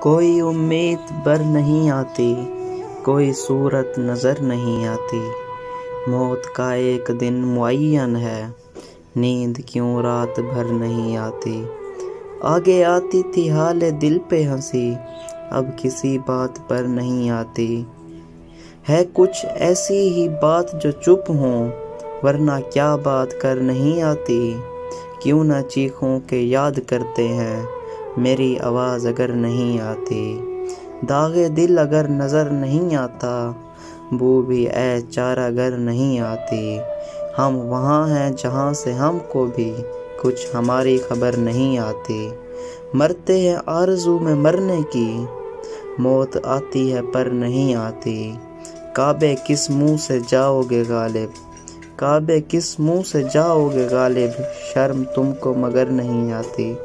कोई उम्मीद बर नहीं आती, कोई सूरत नज़र नहीं आती। मौत का एक दिन मुअय्यन है, नींद क्यों रात भर नहीं आती। आगे आती थी हाले दिल पे हंसी, अब किसी बात पर नहीं आती। है कुछ ऐसी ही बात जो चुप हों, वरना क्या बात कर नहीं आती। क्यों न चीखों के याद करते हैं, मेरी आवाज़ अगर नहीं आती। दागे दिल अगर नज़र नहीं आता, बू भी ऐ चारा अगर नहीं आती। हम वहाँ हैं जहाँ से हमको भी कुछ हमारी खबर नहीं आती। मरते हैं आरज़ू में मरने की, मौत आती है पर नहीं आती। काबे किस मुँह से जाओगे गालिब, काबे किस मुँह से जाओगे गालिब, शर्म तुमको मगर नहीं आती।